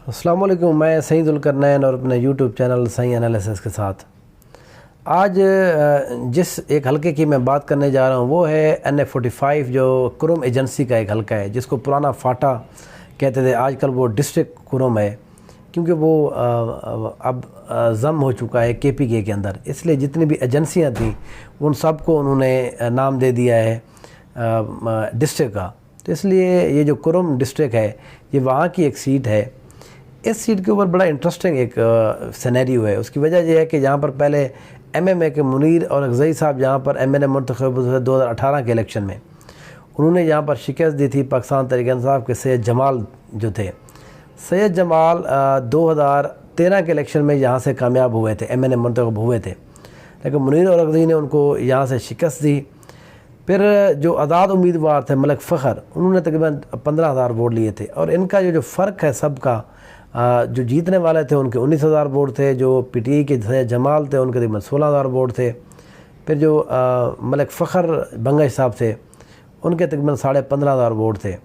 السلام علیکم، میں سعید الکرنین اور اپنے یوٹیوب چینل سعید انالیسس کے ساتھ آج جس ایک حلقے کی میں بات کرنے جا رہا ہوں وہ ہے NF45 جو کرم ایجنسی کا ایک حلقہ ہے، جس کو پرانا فاٹا کہتے تھے، آج کل وہ ڈسٹرکٹ کرم ہے کیونکہ وہ اب ضم ہو چکا ہے KPK کے اندر، اس لیے جتنی بھی ایجنسیاں تھیں ان سب کو انہوں نے نام دے دیا ہے ڈسٹرکٹ کا۔ تو اس لیے یہ جو کرم ڈسٹرکٹ ہے یہ وہاں کی ایک سیٹ ہے۔ اس سیٹ کے اوپر بڑا انٹرسٹنگ ایک سینیریو ہے۔ اس کی وجہ یہ ہے کہ جہاں پر پہلے MMA کے منیر اور اغزئی صاحب جہاں پر MNA منتخب ہوئے 2018 کے الیکشن میں، انہوں نے یہاں پر شکست دی تھی پاکستان تحریک انصاف کے سید جمال جو تھے۔ سید جمال 2013 کے الیکشن میں یہاں سے کامیاب ہوئے تھے، MNA منتخب ہوئے تھے، لیکن منیر اور اغزئی نے ان کو یہاں سے شکست دی۔ پھر جو آزاد امیدوار تھے ملک فخر، انہوں نے تقریباً 15,000 ووٹ لیے تھے، اور ان کا جو فرق ہے سب کا، جو جیتنے والے تھے ان کے 19,000 ووٹ تھے، جو PTI کے سید جمال تھے ان کے تقریباً 16,000 ووٹ تھے، پھر جو ملک فخر بنگش صاحب تھے ان کے تقریباً 15,500 ووٹ تھے۔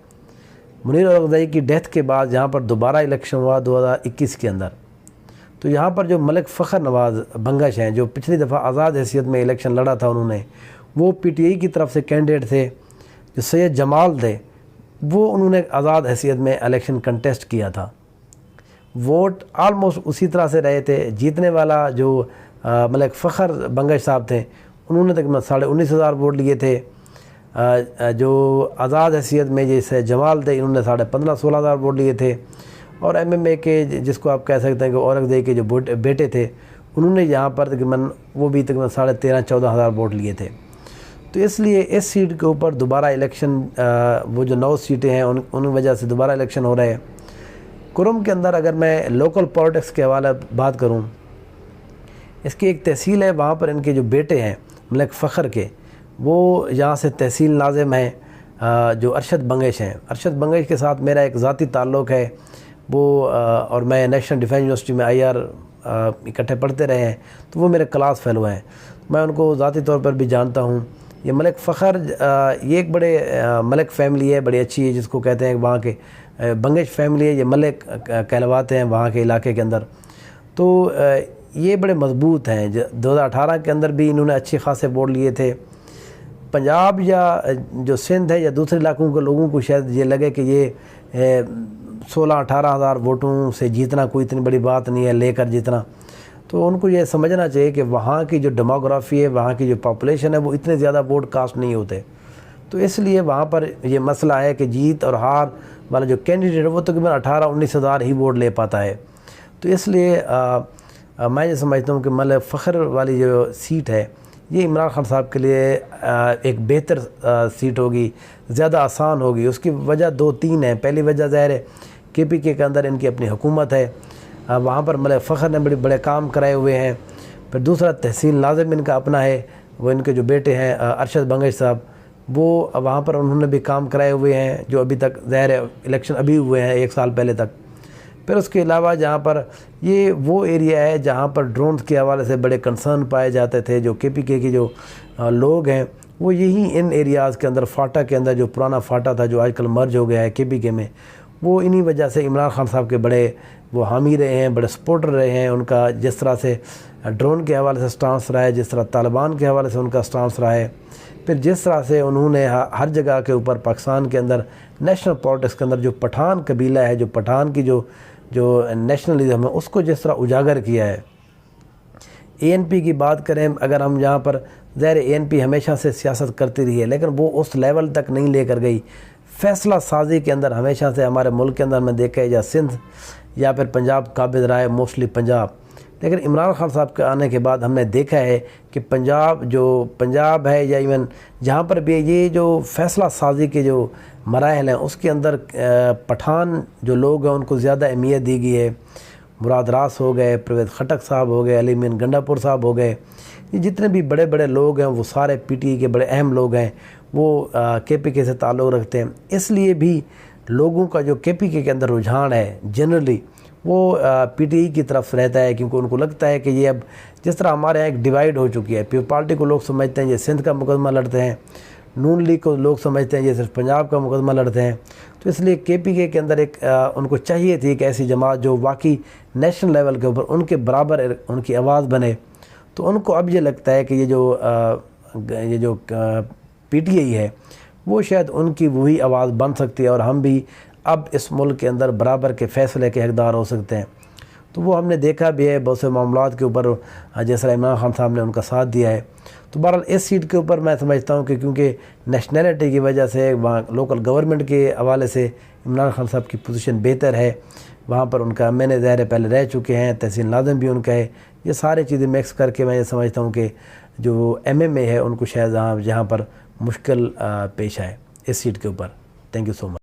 منیر اور اغزئی کی ڈیتھ کے بعد یہاں پر دوبارہ الیکشن ہوا 2021 کے اندر، تو یہاں پر جو ملک فخر نواز بنگش ہیں جو پچھلی دفعہ آزاد حیثیت میں الیکشن لڑا تھا، انہوں نے وہ PTI کی طرف سے کینڈیڈیٹ تھے۔ جو سید جمال تھے وہ انہوں نے آزاد حیثیت میں الیکشن کنٹیسٹ کیا تھا، ووٹ آلموسٹ اسی طرح سے رہے تھے۔ جیتنے والا جو ملک فخر بنگش صاحب تھے انہوں نے تقریباً 19,500 ووٹ لیے تھے۔ جو آزاد حیثیت میں جیسے جمال تھے انہوں نے 15,500-16,000 ووٹ لیے تھے، اور MMA کے جس کو آپ کہہ سکتے ہیں کہ اورنگزئی کے جو بیٹے تھے انہوں نے یہاں پر تقریباً وہ بھی تقریباً 13,500-14,000 ووٹ لیے تھے۔ تو اس لیے اس سیٹ کے اوپر دوبارہ الیکشن، وہ جو 9 سیٹیں ہیں ان وجہ سے دوبارہ الیکشن ہو رہے ہیں۔ کرم کے اندر اگر میں لوکل پالیٹکس کے حوالے بات کروں، اس کی ایک تحصیل ہے، وہاں پر ان کے جو بیٹے ہیں ملک فخر کے، وہ یہاں سے تحصیل ناظم ہیں جو ارشد بنگش ہیں۔ ارشد بنگش کے ساتھ میرا ایک ذاتی تعلق ہے، وہ اور میں نیشنل ڈیفینس یونیورسٹی میں IR اکٹھے پڑھتے رہے ہیں، تو وہ میرے کلاس فیلو ہیں، میں ان کو ذاتی طور پر بھی جانتا ہوں۔ یہ ملک فخر یہ ایک بڑے ملک فیملی ہے، بڑی اچھی ہے، جس کو کہتے ہیں وہاں کے بنگش فیملی ہے، یہ ملک کہلواتے ہیں وہاں کے علاقے کے اندر۔ تو یہ بڑے مضبوط ہیں۔ 2018 کے اندر بھی انہوں نے اچھے خاصے ووٹ لیے تھے۔ پنجاب یا جو سندھ ہے یا دوسرے علاقوں کے لوگوں کو شاید یہ لگے کہ یہ 16-18 ہزار ووٹوں سے جیتنا کوئی اتنی بڑی بات نہیں ہے، لے کر جیتنا، تو ان کو یہ سمجھنا چاہیے کہ وہاں کی جو ڈیموگرافی ہے، وہاں کی جو پاپولیشن ہے، وہ اتنے زیادہ ووٹ کاسٹ نہیں ہوتے، تو اس لیے وہاں پر یہ مسئلہ ہے کہ جیت اور ہار والا جو کینڈیڈیٹ ہے وہ تقریباً 18-19 ہزار ہی ووٹ لے پاتا ہے۔ تو اس لیے میں یہ سمجھتا ہوں کہ ملک فخر والی جو سیٹ ہے یہ عمران خان صاحب کے لیے ایک بہتر سیٹ ہوگی، زیادہ آسان ہوگی۔ اس کی وجہ 2-3 ہیں۔ پہلی وجہ ظاہر ہے KPK کے اندر ان کی اپنی حکومت ہے، وہاں پر ملک فخر نے بڑے کام کرائے ہوئے ہیں۔ پھر دوسرا تحصیل ناظم ان کا اپنا ہے، وہ ان کے جو بیٹے ہیں ارشد بنگش صاحب، وہ وہاں پر انہوں نے بھی کام کرائے ہوئے ہیں، جو ابھی تک ظاہر ہے الیکشن ابھی ہوئے ہیں 1 سال پہلے تک۔ پھر اس کے علاوہ جہاں پر یہ وہ ایریا ہے جہاں پر ڈرونز کے حوالے سے بڑے کنسرن پائے جاتے تھے، جو KPK کے جو لوگ ہیں وہ یہی ان ایریاز کے اندر، فاٹا کے اندر جو پرانا فاٹا تھا جو آج کل مرج ہو گیا ہے KPK میں، وہ انہی وجہ سے عمران خان صاحب کے بڑے وہ حامی رہے ہیں، بڑے سپورٹر رہے ہیں۔ ان کا جس طرح سے ڈرون کے حوالے سے سٹانس رہا ہے، جس طرح طالبان کے حوالے سے ان کا سٹانس رہا ہے، پھر جس طرح سے انہوں نے ہر جگہ کے اوپر پاکستان کے اندر نیشنل پالیٹکس کے اندر جو پٹھان قبیلہ ہے، جو پٹھان کی جو نیشنلزم ہے، اس کو جس طرح اجاگر کیا ہے۔ ANP کی بات کریں اگر ہم یہاں پر، ظاہر ANP ہمیشہ سے سیاست کرتی رہی ہے، لیکن وہ اس لیول تک نہیں لے کر گئی۔ فیصلہ سازی کے اندر ہمیشہ سے ہمارے ملک کے اندر میں دیکھا ہے، یا سندھ یا پھر پنجاب قابض رہا ہے، موسٹلی پنجاب، لیکن عمران خان صاحب کے آنے کے بعد ہم نے دیکھا ہے کہ پنجاب ہے یا ایون جہاں پر بھی یہ جو فیصلہ سازی کے جو مراحل ہیں اس کے اندر پٹھان جو لوگ ہیں ان کو زیادہ اہمیت دی گئی ہے۔ مراد راس ہو گئے، پرویز خٹک صاحب ہو گئے، علی مین گنڈا پور صاحب ہو گئے، یہ جتنے بھی بڑے بڑے لوگ ہیں وہ سارے PTI کے بڑے اہم لوگ ہیں، وہ KPK سے تعلق رکھتے ہیں۔ اس لیے بھی لوگوں کا جو KPK کے اندر رجحان ہے جنرلی وہ PTI کی طرف رہتا ہے، کیونکہ ان کو لگتا ہے کہ یہ اب جس طرح ہمارے یہاں ایک ڈیوائیڈ ہو چکی ہے، پیپل پارٹی کو لوگ سمجھتے ہیں یہ سندھ کا مقدمہ لڑتے ہیں، نون لیگ کو لوگ سمجھتے ہیں یہ صرف پنجاب کا مقدمہ لڑتے ہیں، تو اس لیے کے پی کے اندر ایک ان کو چاہیے تھی کہ ایسی جماعت جو واقعی نیشنل لیول کے اوپر ان کے برابر ان کی آواز بنے. تو ان کو اب یہ لگتا ہے کہ یہ جو پی ٹی آئی ہے وہ شاید ان کی وہی آواز بن سکتی ہے، اور ہم بھی اب اس ملک کے اندر برابر کے فیصلے کے حقدار ہو سکتے ہیں. تو وہ ہم نے دیکھا بھی ہے بہت سے معاملات کے اوپر جس طرح عمران خان صاحب نے ان کا ساتھ دیا ہے. تو بہرحال اس سیٹ کے اوپر میں سمجھتا ہوں کہ کیونکہ نیشنلٹی کی وجہ سے وہاں لوکل گورنمنٹ کے حوالے سے عمران خان صاحب کی پوزیشن بہتر ہے، وہاں پر ان کا ایم این اے ظاہر پہلے رہ چکے ہیں، تحصیل ناظم بھی ان کا ہے. یہ سارے چیزیں مکس کر کے میں یہ سمجھتا ہوں کہ جو ایم ایم اے ہے ان کو شاید جہاں پر مشکل پیش آئے اس سیٹ کے اوپر. Thank you so much.